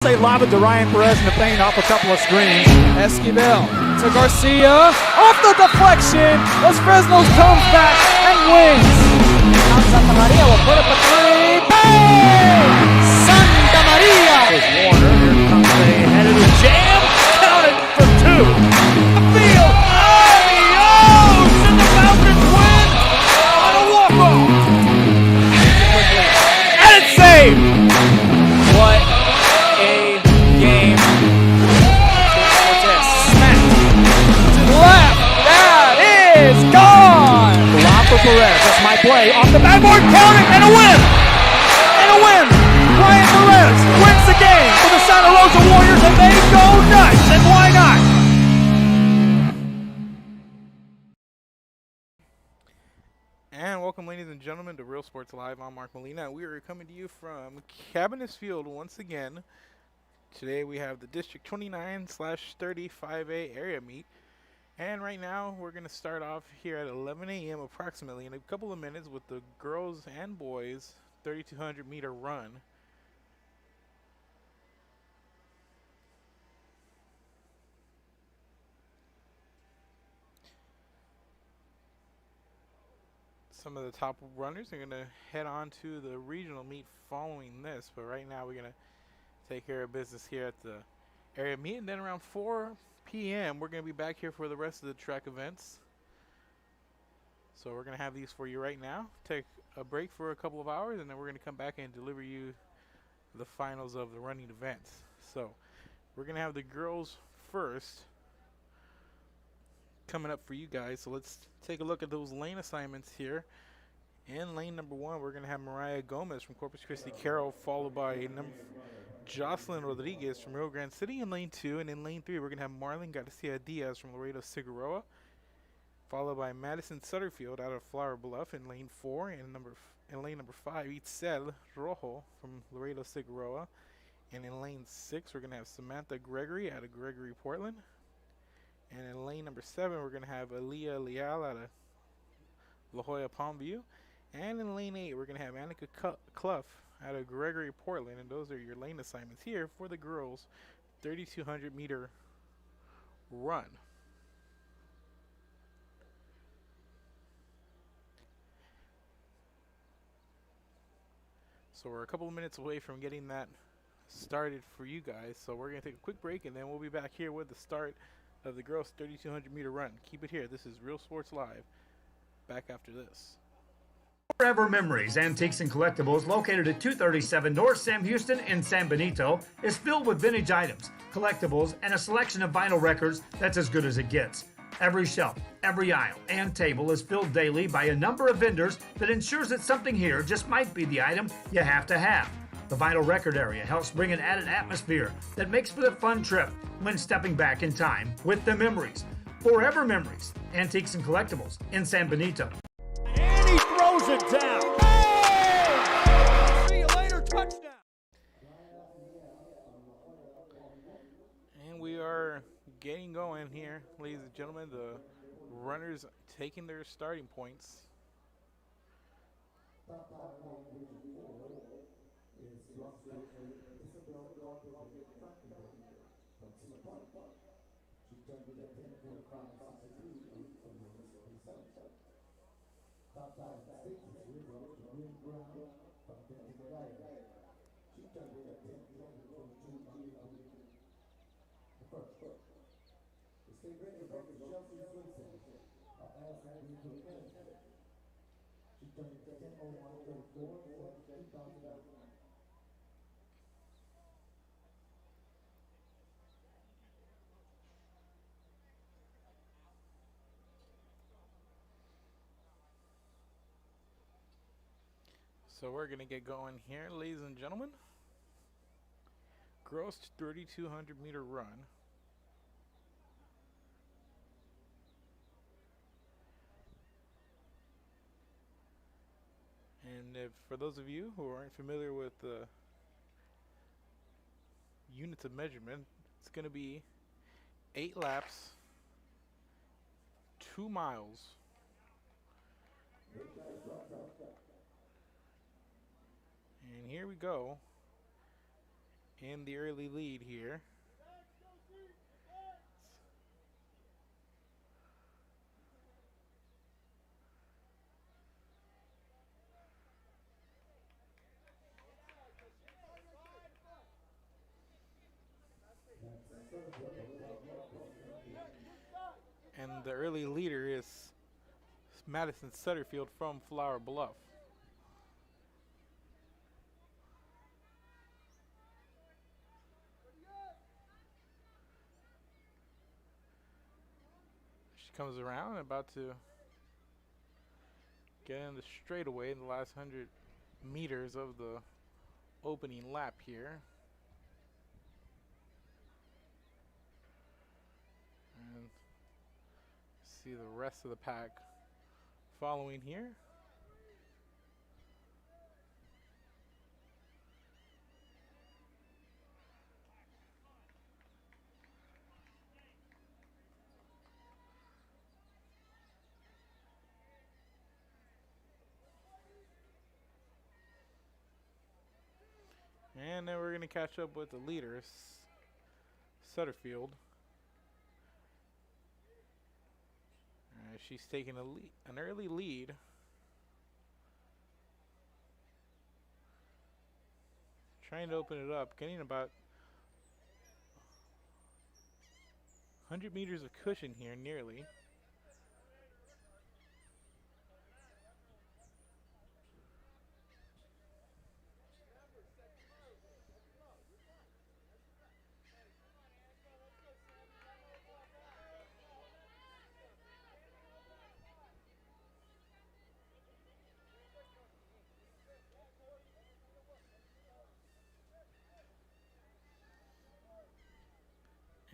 They lob it to Ryan Perez in the paint off a couple of screens. Esquivel to Garcia. Off the deflection. Los Fresnos comes back and wins. Santa Maria will put up a three. Bang! Santa Maria! Here's Warner. Here comes a headed to jam. Counted for two. Field. Adios! And the Falcons win on a walk-off. And it's saved. What a game. Smack to the left. That is gone. Lob for Perez. That's my play. Off the backboard. Counting and a win. And a win. Ryan Perez wins the game for the Santa Rosa Warriors, and they go nuts. And why not? And welcome, ladies and gentlemen, to Real Sports Live. I'm Mark Molina. We are coming to you from Cabinets Field once again. Today we have the District 29/35A area meet. And right now we're going to start off here at 11 a.m. approximately in a couple of minutes with the girls and boys 3,200 meter run. Some of the top runners are going to head on to the regional meet following this, but right now we're going to take care of business here at the area meet, and then around 4 p.m. we're going to be back here for the rest of the track events. So we're going to have these for you right now. Take a break for a couple of hours, and then we're going to come back and deliver you the finals of the running events. So we're going to have the girls first coming up for you guys. So let's take a look at those lane assignments here. In lane number 1, we're going to have Mariah Gomez from Corpus Christi Carroll, followed by Jocelyn Rodriguez from Rio Grande City in lane 2. And in lane 3, we're going to have Marlon Garcia Diaz from Laredo Figueroa, followed by Madison Sutterfield out of Flower Bluff in lane 4. And in lane number 5, Itzel Rojo from Laredo Figueroa. And in lane 6, we're going to have Samantha Gregory out of Gregory, Portland. And in lane number 7, we're going to have Aaliyah Leal out of La Jolla Palmview. And in lane 8, we're going to have Annika Clough out of Gregory, Portland. And those are your lane assignments here for the girls' 3,200 meter run. So we're a couple of minutes away from getting that started for you guys. So we're going to take a quick break, and then we'll be back here with the start of the girls' 3,200 meter run. Keep it here. This is Real Sports Live. Back after this. Forever Memories, Antiques and Collectibles, located at 237 North Sam Houston in San Benito, is filled with vintage items, collectibles, and a selection of vinyl records that's as good as it gets. Every shelf, every aisle, and table is filled daily by a number of vendors that ensures that something here just might be the item you have to have. The vinyl record area helps bring an added atmosphere that makes for a fun trip when stepping back in time with the memories. Forever Memories, Antiques and Collectibles in San Benito. And he throws it down. Hey! See you later, touchdown. And we are getting going here, ladies and gentlemen. The runners taking their starting points. So we're going to get going here, ladies and gentlemen. Girls 3,200 meter run. And for those of you who aren't familiar with the units of measurement, it's going to be 8 laps, 2 miles. And here we go. in the early lead here. And the early leader is Madison Sutterfield from Flower Bluff. She comes around and about to get in the straightaway in the last 100 meters of the opening lap here. And see the rest of the pack following here. And then we're going to catch up with the leaders, Sutterfield. She's taking an early lead. Trying to open it up, getting about 100 meters of cushion here, nearly.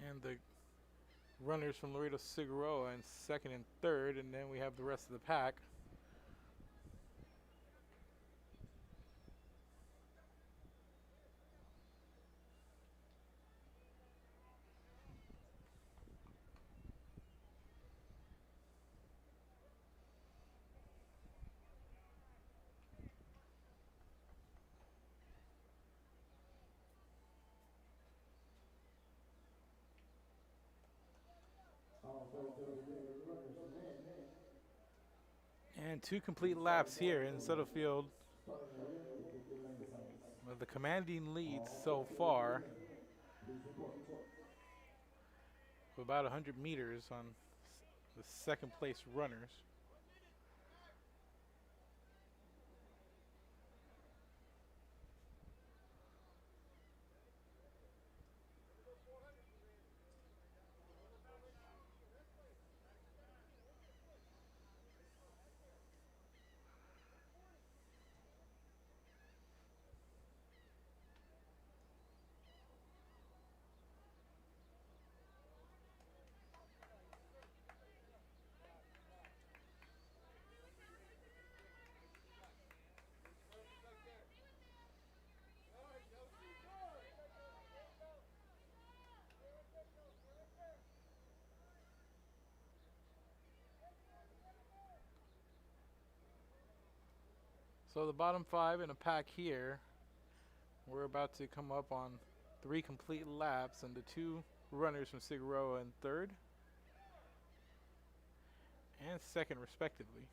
And the runners from Laredo Figueroa in second and third, and then we have the rest of the pack. And 2 complete laps here in Sutterfield with the commanding lead so far of about 100 meters on the second place runners. So the bottom 5 in a pack here, we're about to come up on 3 complete laps and the 2 runners from Figueroa in third and second respectively.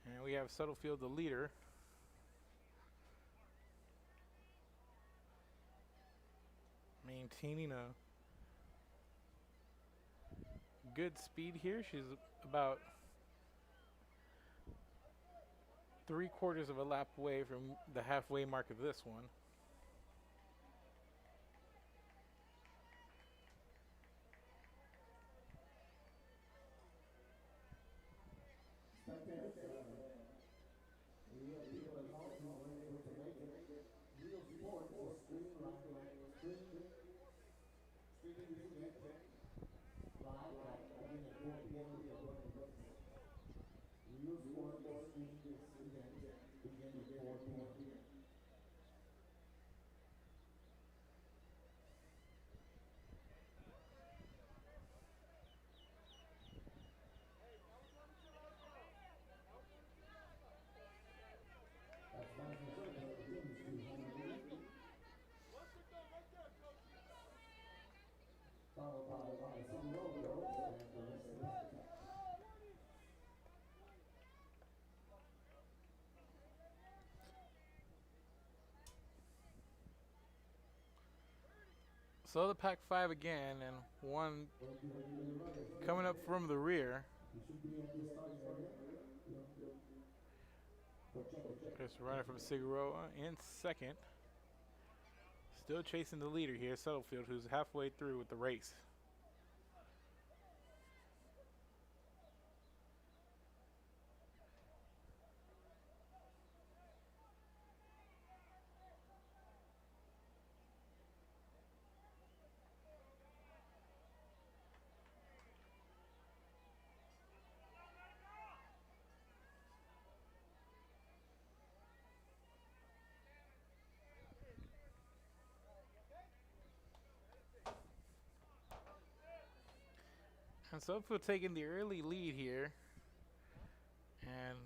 And we have Sutterfield the leader. Maintaining a good speed here. She's about 3/4 of a lap away from the halfway mark of this one. So the Pac 5 again, and one coming up from the rear. Just running from Figueroa in second. Still chasing the leader here, Settlefield, who's halfway through with the race. And Settlefield taking the early lead here and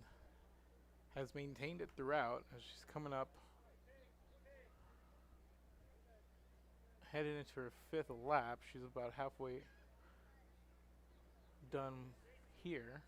has maintained it throughout as she's coming up, headed into her 5th lap. She's about halfway done here.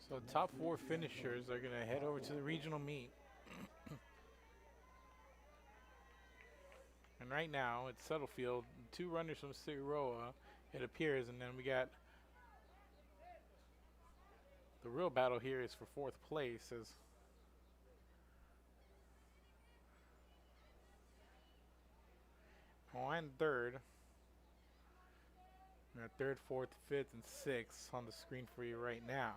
So top 4 finishers are going to head over to the regional meet. And right now it's Settlefield, 2 runners from Figueroa, it appears, and then we got the real battle here is for 4th place as and 3rd. We got 3rd, 4th, 5th, and 6th on the screen for you right now.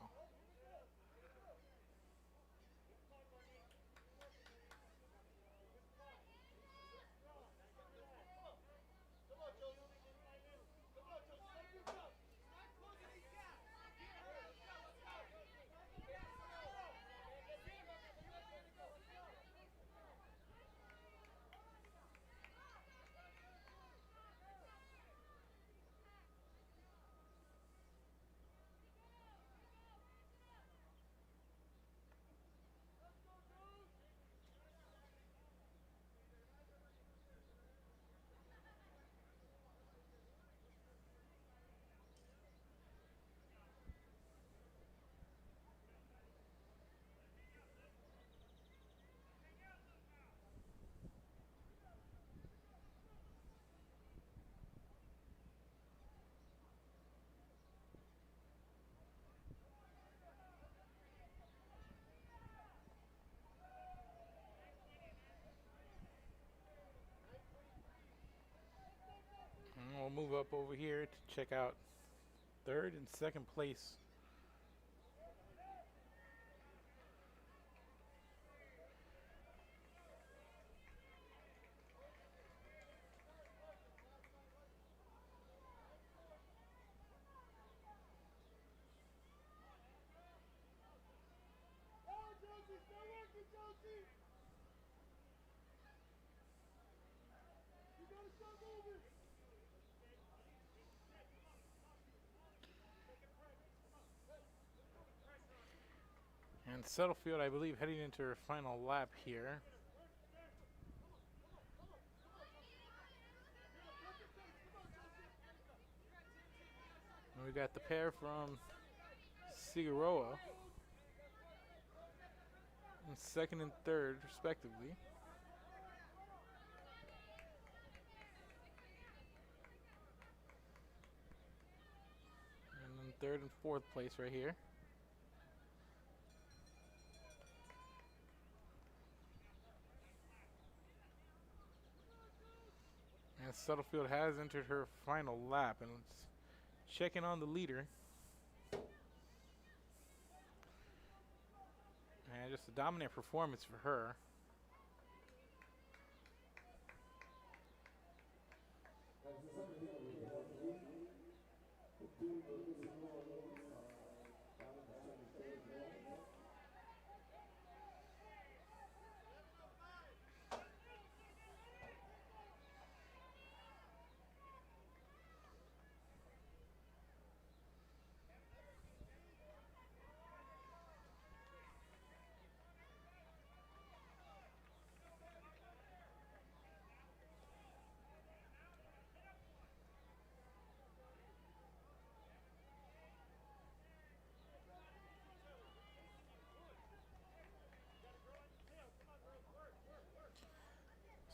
And we'll move up over here to check out 3rd and 2nd place. And Settlefield, I believe, heading into her final lap here. And we got the pair from Figueroa in 2nd and 3rd, respectively. And then 3rd and 4th place right here. And Stuttlefield has entered her final lap, and let's check in on the leader. And just a dominant performance for her.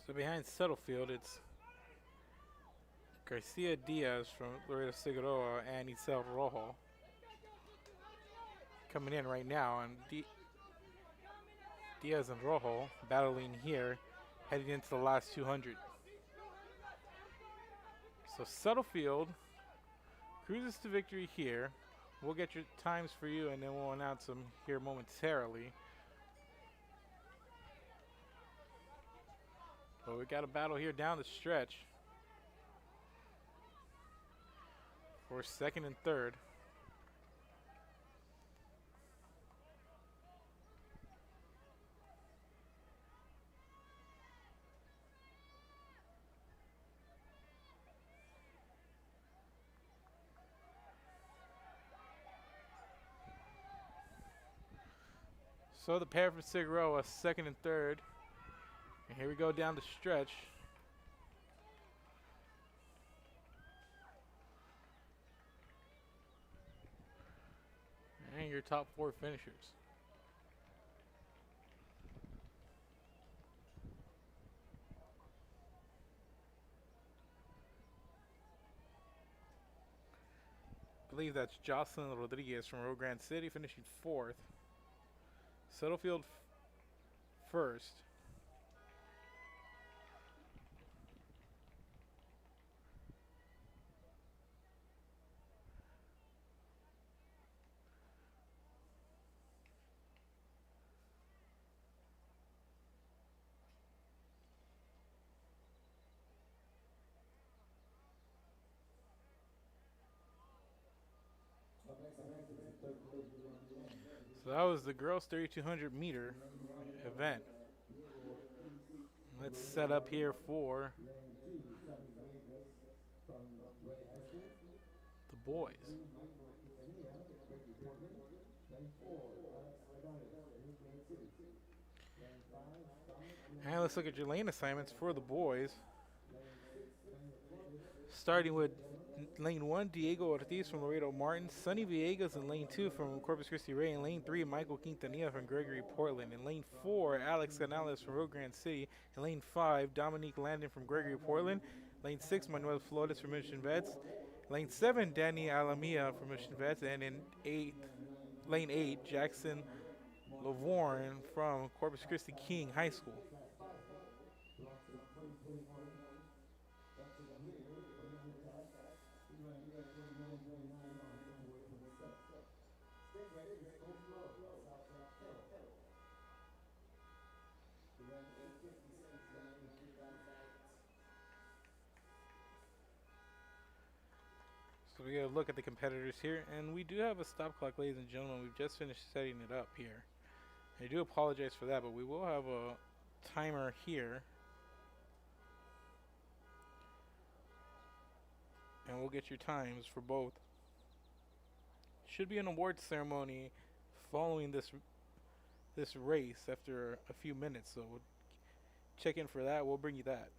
So behind Stuttlefield, it's Garcia Diaz from Laredo Figueroa and Isel Rojo coming in right now, and Diaz and Rojo battling here, heading into the last 200. So Stuttlefield cruises to victory here. We'll get your times for you, and then we'll announce them here momentarily. But we got a battle here down the stretch for second and third. So the pair from Figueroa, second and third. And here we go down the stretch. And your top four finishers. I believe that's Jocelyn Rodriguez from Rio Grande City finishing fourth. Stuttlefield first. So that was the girls 3200 meter event. Let's set up here for the boys. And let's look at your lane assignments for the boys. Starting with lane 1, Diego Ortiz from Laredo Martin. Sonny Villegas in lane 2 from Corpus Christi Rey. In lane 3, Michael Quintanilla from Gregory Portland. In lane 4, Alex Canales from Rio Grande City. In lane 5, Dominique Landon from Gregory Portland. Lane 6, Manuel Flores from Mission Vets. Lane 7, Danny Alamia from Mission Vets. And in lane 8, Jackson Lavorne from Corpus Christi King High School. So we got to look at the competitors here, and we do have a stop clock, ladies and gentlemen. We've just finished setting it up here. I do apologize for that, but we will have a timer here. And we'll get your times for both. Should be an awards ceremony following this race after a few minutes, so we'll check in for that. We'll bring you that.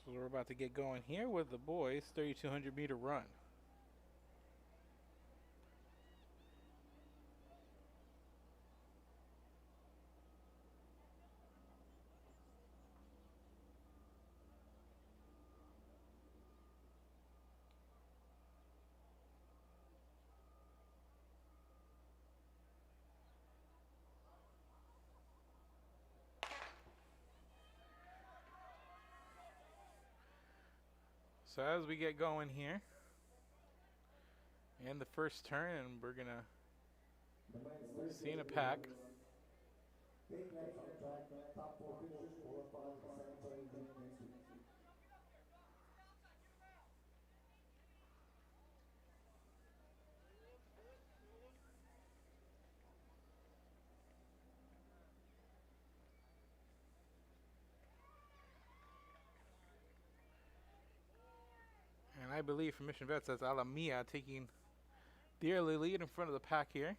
So we're about to get going here with the boys' 3,200-meter run. So as we get going here, in the first turn, we're gonna see in a pack. And I believe for Mission Vets, that's Alamia taking the early lead in front of the pack here.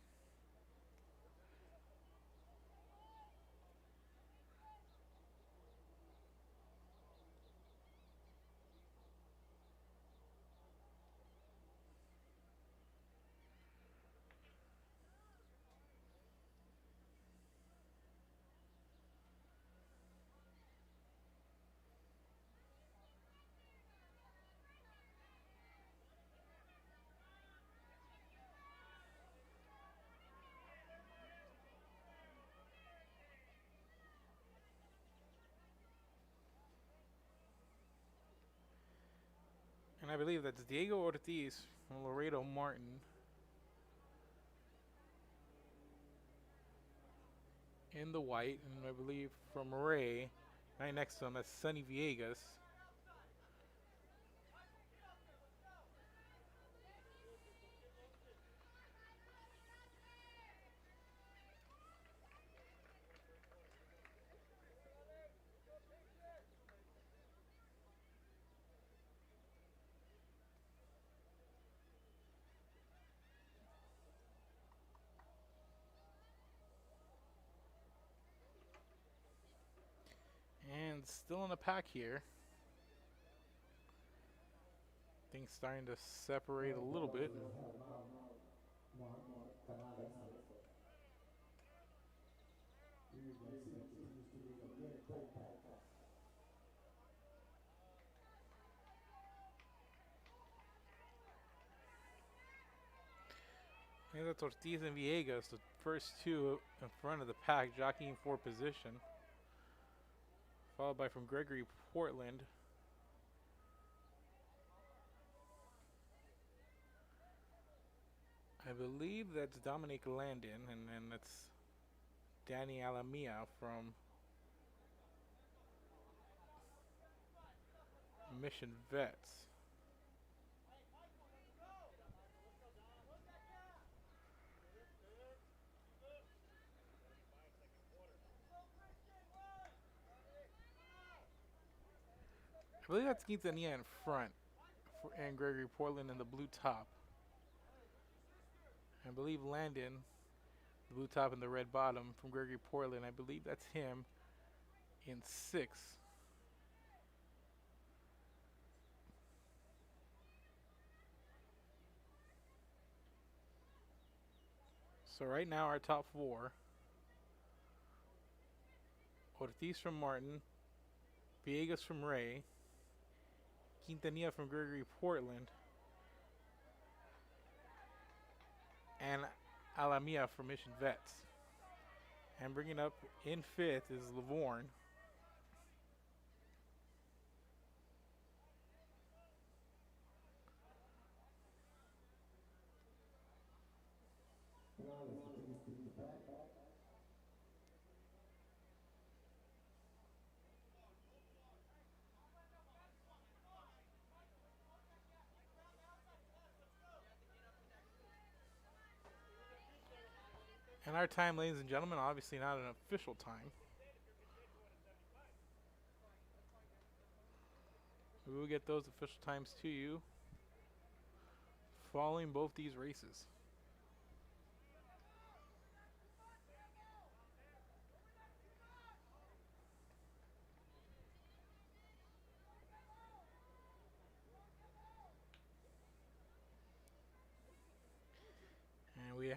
And I believe that's Diego Ortiz from Laredo Martin in the white, and I believe from Ray, right next to him, that's Sonny Villegas. And still in the pack here. Things starting to separate a little bit. And that's Ortiz and Villegas, the first two in front of the pack, jockeying for position. Followed by from Gregory Portland. I believe that's Dominic Landon, and then that's Danny Alamia from Mission Vets. I believe that's Quintanilla in front and Gregory Portland in the blue top. I believe Landon, the blue top and the red bottom from Gregory Portland, I believe that's him in 6. So right now our top 4. Ortiz from Martin, Villegas from Ray, Quintanilla from Gregory Portland, and Alamia from Mission Vets. And bringing up in 5th is Lavorne. And our time, ladies and gentlemen, obviously not an official time. We will get those official times to you following both these races.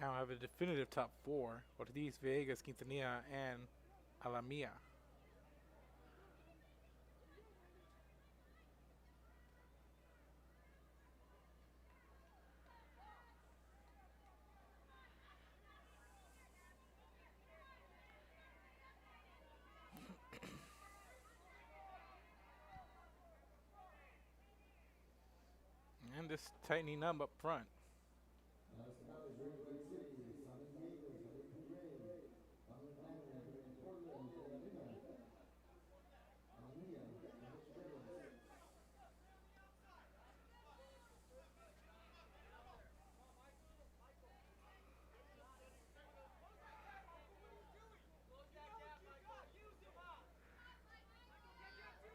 now have a definitive top four: Ortiz, Villegas, Quintanilla, and Alamia. And just tightening up front.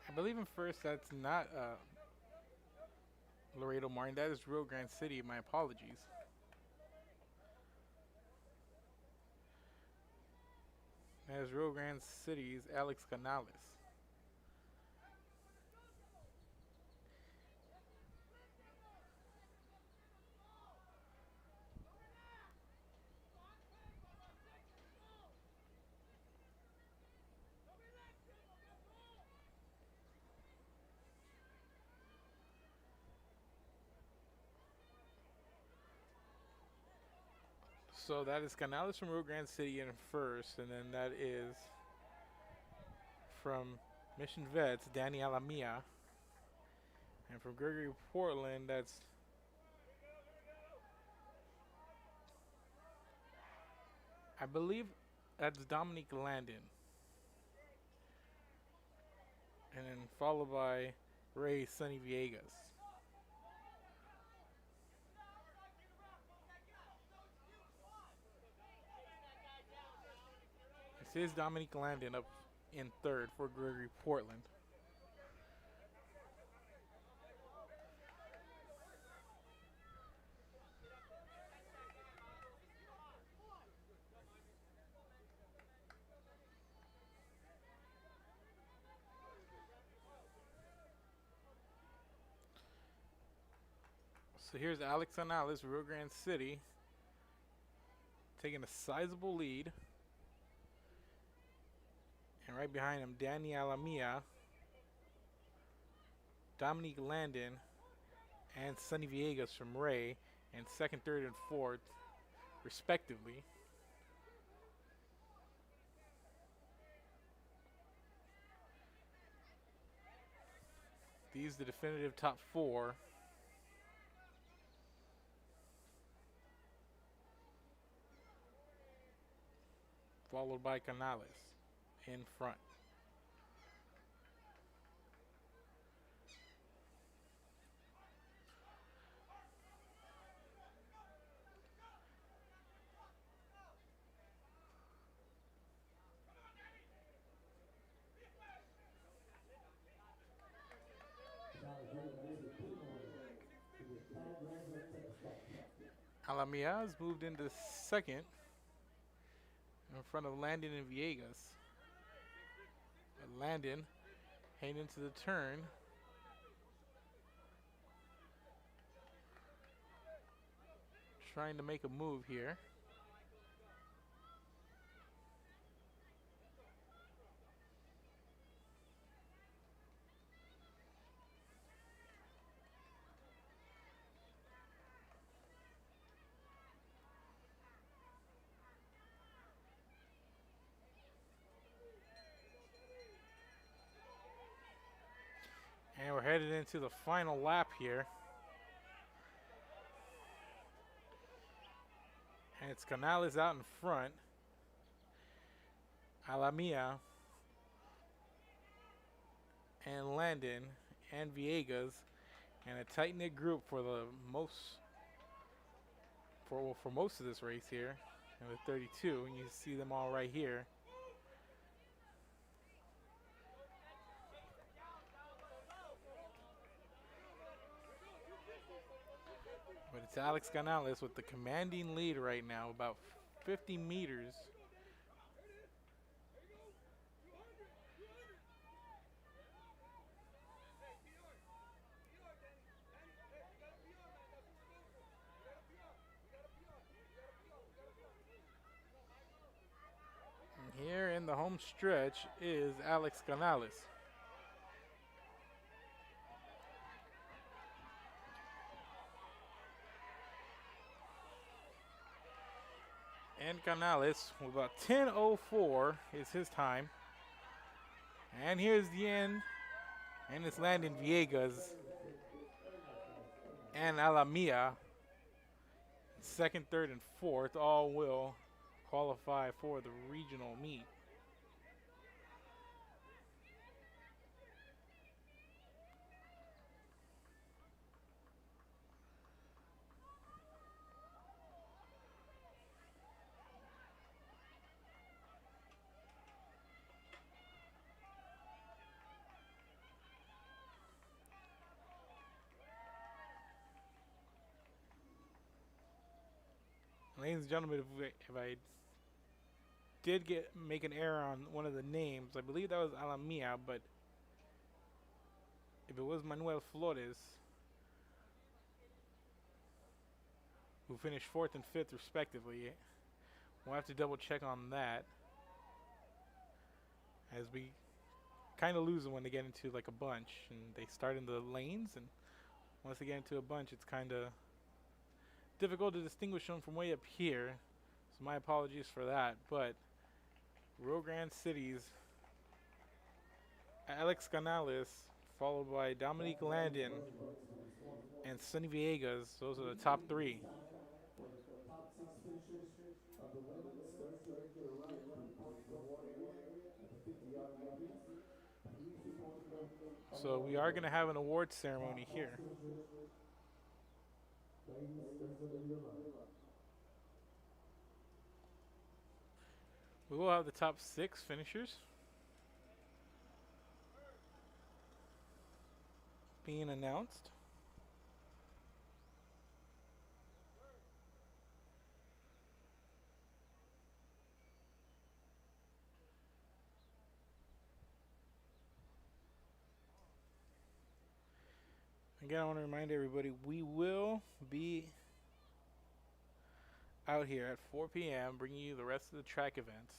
I believe in first that's not Laredo Martin. That is Rio Grande City. My apologies. That is Rio Grande City's Alex Canales. So that is Canales from Rio Grande City in first, and then that is from Mission Vets, Danny Alamia. And from Gregory Portland, that's I believe that's Dominique Landon. And then followed by Ray Sonny Villegas. This is Dominique Landon up in third for Gregory Portland. So here's Alex Canales, Rio Grande City, taking a sizable lead. And right behind him, Danny Alamia, Dominique Landon, and Sonny Villegas from Ray, and second, third, and fourth, respectively. These are the definitive top four. Followed by Canales in front. Alamia has moved into second in front of Landon and Villegas. And Landon heading into the turn. Trying to make a move here. And we're headed into the final lap here. And it's Canales out in front. Alamia and Landon and Villegas, and a tight-knit group for the most for most of this race here in the 32, and you see them all right here. But it's Alex Canales with the commanding lead right now, about 50 meters. Here in the home stretch is Alex Canales. And Canales, with about 10:04 is his time. And here's the end. And it's Landon Villegas and Alamia. Second, third, and fourth all will qualify for the regional meet. Ladies and gentlemen, if I did make an error on one of the names, I believe that was Alamia, but if it was Manuel Flores, who finished fourth and fifth respectively, we'll have to double check on that, as we kind of lose them when they get into like a bunch and they start in the lanes, and once they get into a bunch it's kind of difficult to distinguish them from way up here, so my apologies for that. But Rio Grande City's Alex Canales, followed by Dominique Landon and Sonny Villegas. Those are the top three. So we are going to have an awards ceremony here. We will have the top 6 finishers being announced. Again, I want to remind everybody, we will be out here at 4 p.m. bringing you the rest of the track events.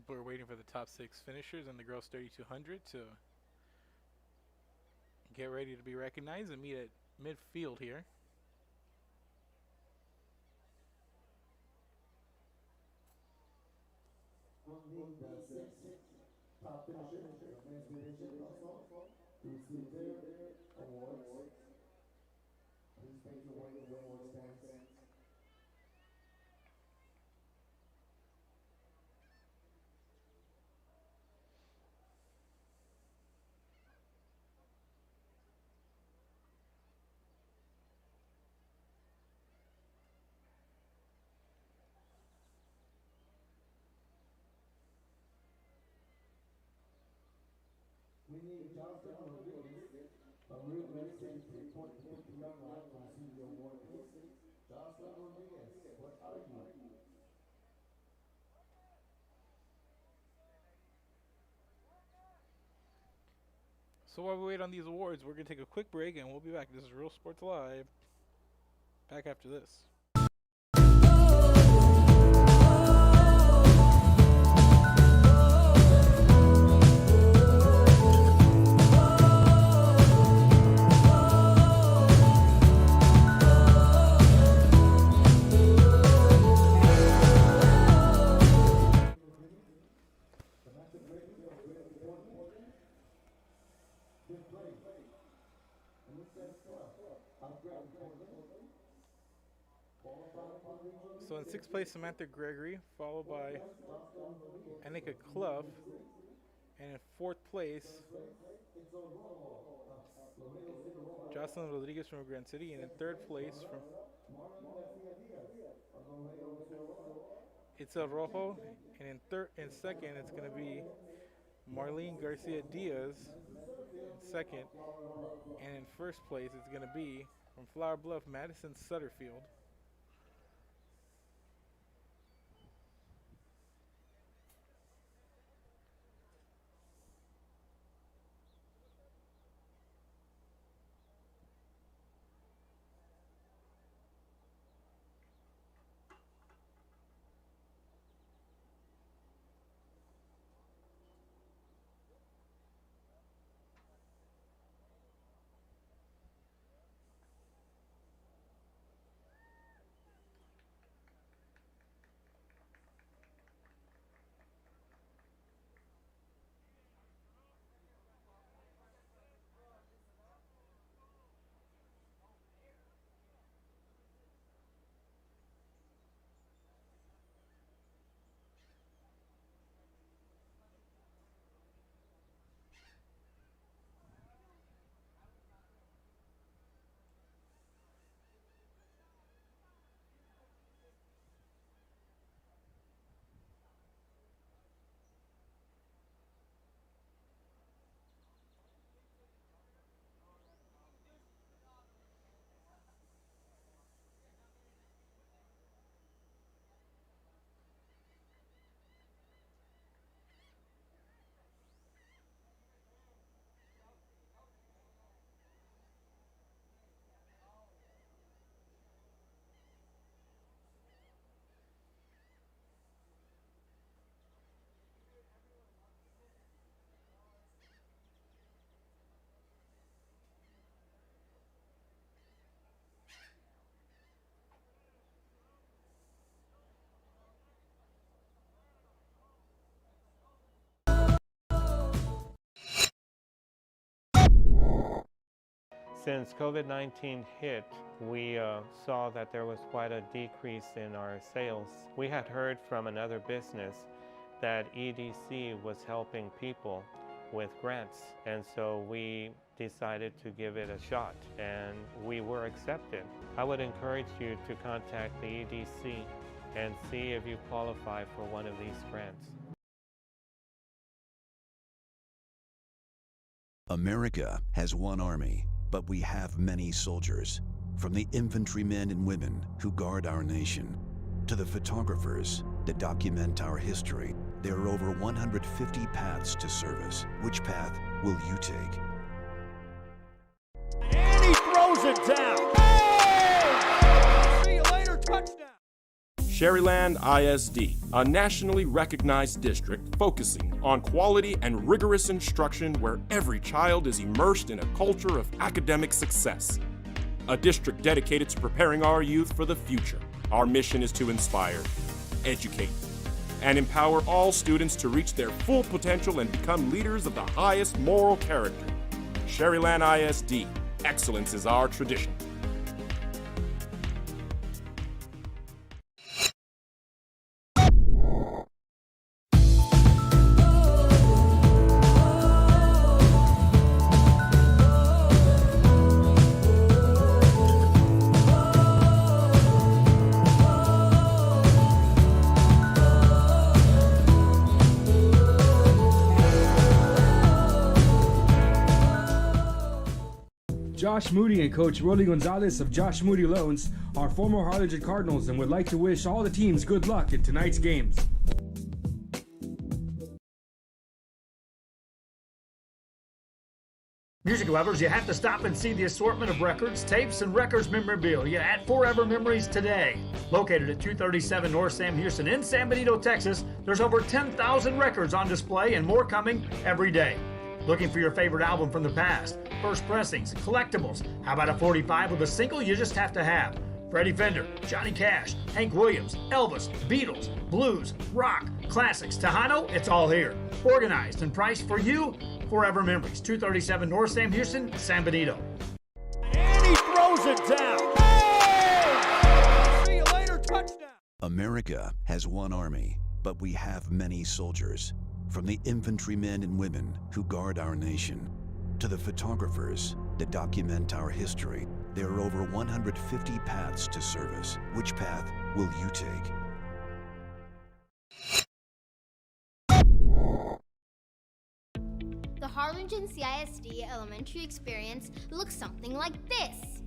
We're waiting for the top 6 finishers and the girls 3200 to get ready to be recognized and meet at midfield here. Top finishers, the men's division also, to receive their awards. Please make your way to the award stands. We need Johnson Rodriguez, a real Mexican 3-point 50-yard line to receive the award, please. Johnson Rodriguez, what are you? So while we wait on these awards, we're going to take a quick break and we'll be back. This is Real Sports Live. Back after this. So in 6th place, Samantha Gregory, followed by Annika Clough. And in 4th place, Jocelyn Rodriguez from Grand City. And in 3rd place, from Itzel Rojo. And in 2nd, it's going to be Marlene Garcia Diaz. In 2nd. And in 1st place, it's going to be from Flower Bluff, Madison Sutterfield. Since COVID-19 hit, we saw that there was quite a decrease in our sales. We had heard from another business that EDC was helping people with grants, and so we decided to give it a shot, and we were accepted. I would encourage you to contact the EDC and see if you qualify for one of these grants. America has one army, but we have many soldiers. From the infantrymen and women who guard our nation, to the photographers that document our history, there are over 150 paths to service. Which path will you take? And he throws it down. Hey! See you later, touchdown. Sherryland ISD, a nationally recognized district focusing on quality and rigorous instruction where every child is immersed in a culture of academic success. A district dedicated to preparing our youth for the future. Our mission is to inspire, educate, and empower all students to reach their full potential and become leaders of the highest moral character. Sherryland ISD, excellence is our tradition. Josh Moody and Coach Rolly Gonzalez of Josh Moody Loans are former Harlingen Cardinals and would like to wish all the teams good luck in tonight's games. Music lovers, you have to stop and see the assortment of records, tapes, and records memorabilia at Forever Memories today. Located at 237 North Sam Houston in San Benito, Texas, there's over 10,000 records on display and more coming every day. Looking for your favorite album from the past, first pressings, collectibles, how about a 45 with a single you just have to have? Freddie Fender, Johnny Cash, Hank Williams, Elvis, Beatles, blues, rock, classics, Tejano, it's all here. Organized and priced for you, Forever Memories, 237 North Sam Houston, San Benito. And he throws it down. Hey! See you later, touchdown. America has one army, but we have many soldiers. From the infantrymen and women who guard our nation, to the photographers that document our history, there are over 150 paths to service. Which path will you take? The Harlingen CISD elementary experience looks something like this.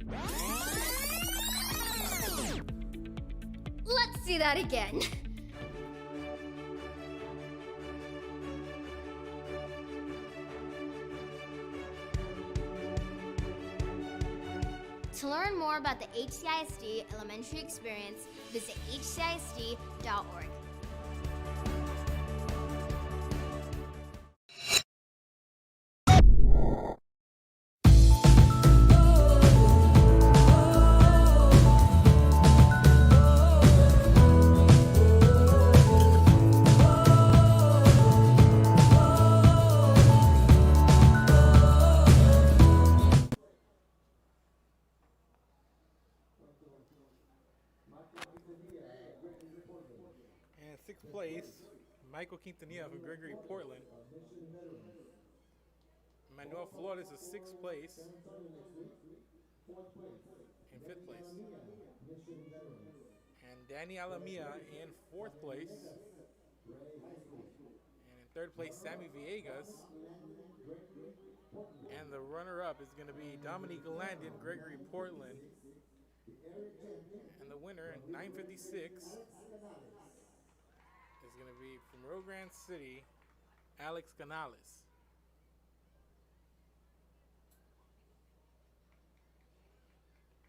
Let's see that again. To learn more about the HCISD elementary experience, visit hcisd.org. And sixth place, Michael Quintanilla from Gregory Portland. Manuel Flores is sixth place. In fifth place. And Danny Alamia in fourth place. And in third place, Sammy Villegas. And the runner-up is going to be Dominique Landon, Gregory Portland. And the winner in 956 is going to be from Rio Grande City, Alex Canales.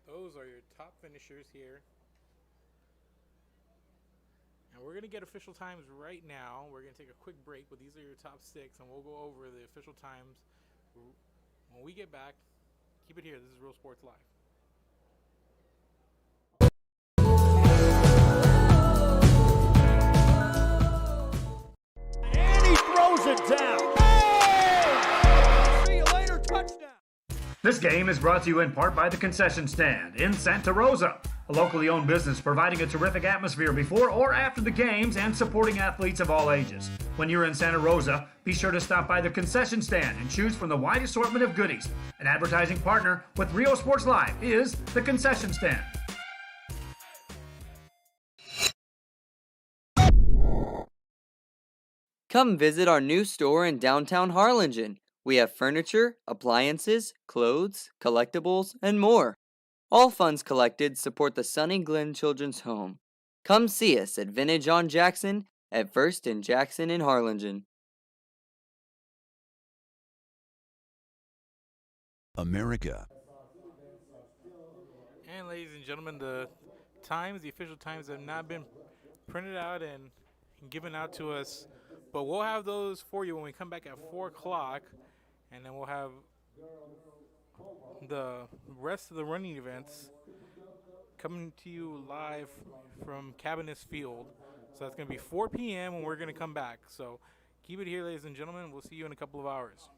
Those are your top finishers here. And we're going to get official times right now. We're going to take a quick break, but these are your top 6, and we'll go over the official times when we get back. Keep it here. This is Real Sports Live. And he throws it down. Hey! See you later, touchdown. This game is brought to you in part by the Concession Stand in Santa Rosa, a locally owned business providing a terrific atmosphere before or after the games and supporting athletes of all ages. When you're in Santa Rosa, be sure to stop by the Concession Stand and choose from the wide assortment of goodies. An advertising partner with Rio Sports Live is the Concession Stand. Come visit our new store in downtown Harlingen. We have furniture, appliances, clothes, collectibles, and more. All funds collected support the Sunny Glen Children's Home. Come see us at Vintage on Jackson at First and Jackson in Harlingen. America. And ladies and gentlemen, the official times have not been printed out and given out to us, but we'll have those for you when we come back at 4 o'clock, and then we'll have the rest of the running events coming to you live from Cabinets Field. So that's going to be 4 p.m. when we're going to come back. So keep it here, ladies and gentlemen. We'll see you in a couple of hours.